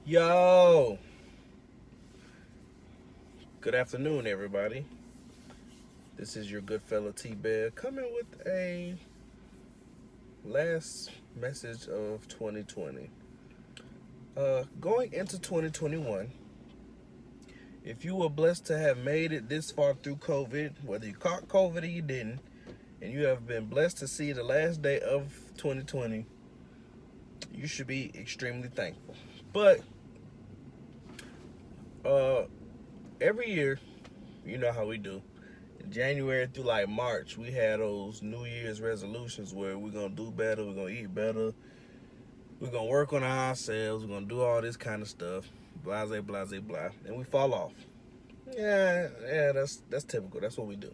Yo, good afternoon, everybody. This is your good fella T Bear coming with a last message of 2020. Going into 2021, if you were blessed to have made it this far through COVID, whether you caught COVID or you didn't, and you have been blessed to see the last day of 2020, you should be extremely thankful. But uh, every year, you know how we do. January through like March, we had those New Year's resolutions where we're gonna do better, we're gonna eat better, we're gonna work on ourselves, we're gonna do all this kind of stuff, blase, blase, blah, and we fall off. Yeah, that's typical. That's what we do.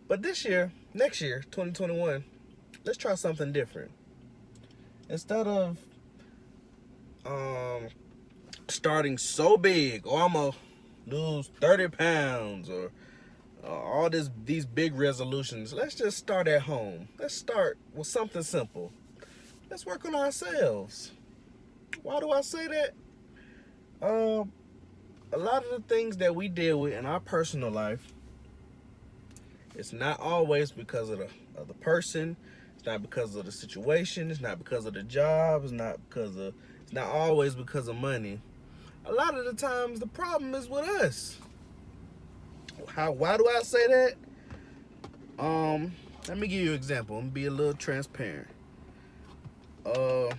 But this year, next year, 2021, let's try something different. Instead of um starting so big, oh, I'm gonna lose 30 pounds or all these big resolutions. Let's just start at home. Let's start with something simple. Let's work on ourselves. Why do I say that? A lot of the things that we deal with in our personal life, it's not always because of the person. It's not because of the situation. It's not because of the job. It's not always because of money. A lot of the times the problem is with us. Why do I say that? Let me give you an example. I'm gonna be a little transparent. A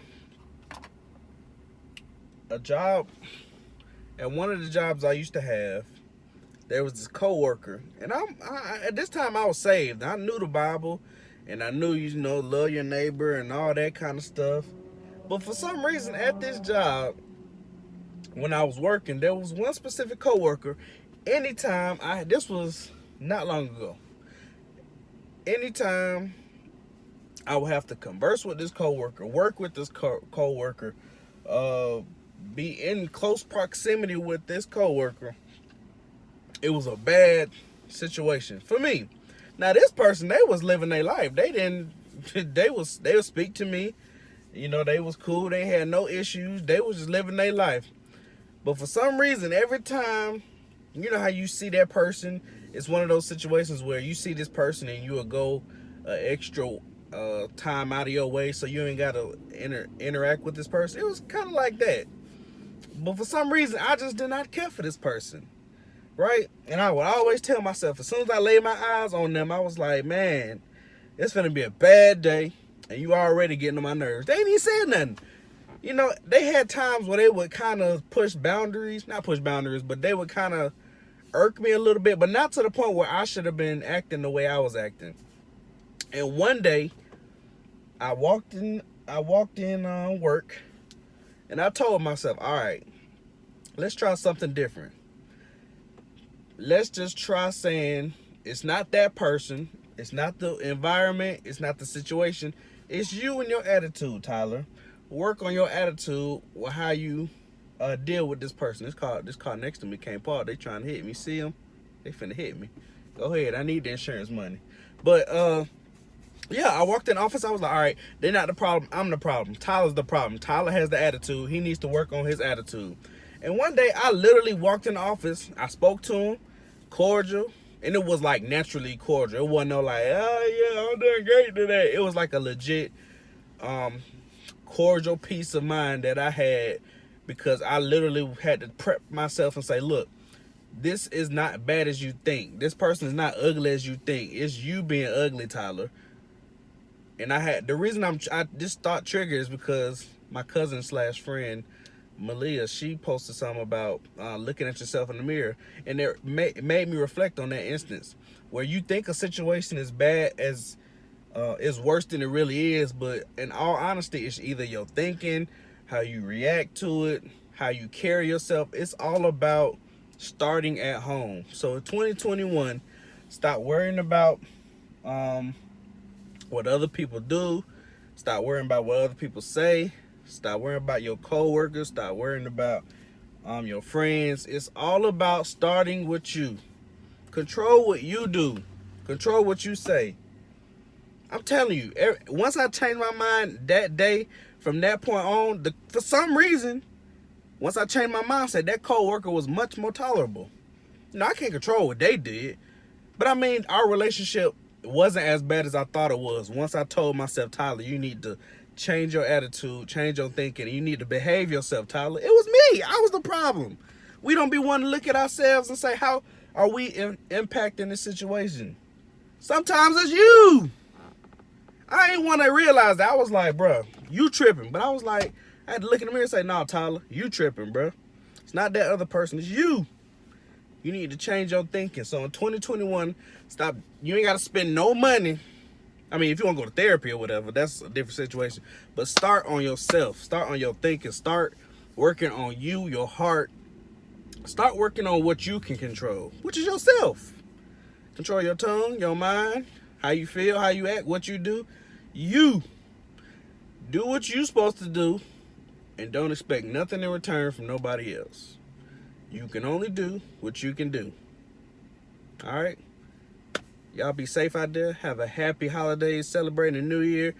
job at one of the jobs I used to have, there was this coworker, and at this time I was saved. I knew the Bible, and I knew love your neighbor and all that kind of stuff. But for some reason at this job, when I was working, there was one specific coworker. Anytime this was not long ago. Anytime I would have to converse with this coworker, work with this coworker, be in close proximity with this coworker, it was a bad situation for me. Now this person, they was living their life. They didn't. They would speak to me. They was cool. They had no issues. They was just living their life. But for some reason, every time, you know how you see that person, it's one of those situations where you see this person and you will go extra time out of your way so you ain't got to interact with this person. It was kind of like that. But for some reason, I just did not care for this person, right? And I would always tell myself, as soon as I laid my eyes on them, I was like, man, it's going to be a bad day, and you already getting on my nerves. They ain't even said nothing. They had times where they would kind of not push boundaries, but they would kind of irk me a little bit, but not to the point where I should have been acting the way I was acting. And one day, I walked in work, and I told myself, all right, let's try something different. Let's just try saying it's not that person, it's not the environment, it's not the situation, it's you and your attitude, Tyler. Work on your attitude with how you deal with this person. This car next to me can't park. They trying to hit me. See them? They finna hit me. Go ahead. I need the insurance money. But yeah, I walked in the office. I was like, all right, they're not the problem. I'm the problem. Tyler's the problem. Tyler has the attitude. He needs to work on his attitude. And one day, I literally walked in the office. I spoke to him, cordial, and it was like naturally cordial. It wasn't no like, oh yeah, I'm doing great today. It was like a legit cordial peace of mind that I had, because I literally had to prep myself and say, look, this is not bad as you think. This person is not ugly as you think. It's you being ugly, Tyler. And the reason this thought triggered is because my cousin / friend Malia, she posted something about looking at yourself in the mirror, and it made me reflect on that instance where you think a situation is bad as is worse than it really is. But in all honesty, it's either your thinking, how you react to it, how you carry yourself. It's all about starting at home. So in 2021, stop worrying about what other people do. Stop worrying about what other people say. Stop worrying about your coworkers. Stop worrying about your friends. It's all about starting with you. Control what you do. Control what you say. I'm telling you, once I changed my mind that day, from that point on, for some reason, Once I changed my mindset, that coworker was much more tolerable. You know, I can't control what they did, but I mean, our relationship wasn't as bad as I thought it was. Once I told myself, Tyler, you need to change your attitude, change your thinking, and you need to behave yourself, Tyler. It was me. I was the problem. We don't be wanting to look at ourselves and say, how are we impacting this situation? Sometimes it's you. I ain't want to realize that. I was like, bro, you tripping. But I was like, I had to look in the mirror and say, nah, Tyler, you tripping, bro. It's not that other person. It's you. You need to change your thinking. So in 2021, stop. You ain't got to spend no money. I mean, if you want to go to therapy or whatever, that's a different situation. But start on yourself. Start on your thinking. Start working on you, your heart. Start working on what you can control, which is yourself. Control your tongue, your mind, how you feel, how you act, what you do. You do what you're supposed to do and don't expect nothing in return from nobody else. You can only do what you can do. All right? Y'all be safe out there. Have a happy holidays, celebrating the new year.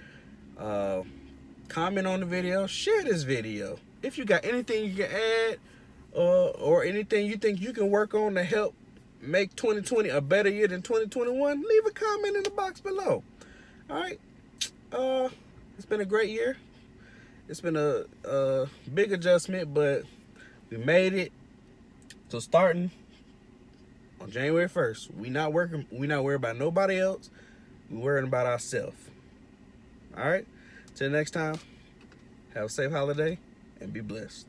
Comment on the video. Share this video. If you got anything you can add or anything you think you can work on to help make 2020 a better year than 2021, leave a comment in the box below. All right? It's been a great year. It's been a big adjustment, but we made it. So starting on January 1st, we not worried about nobody else. We worrying about ourselves. All right? Till next time, have a safe holiday and be blessed.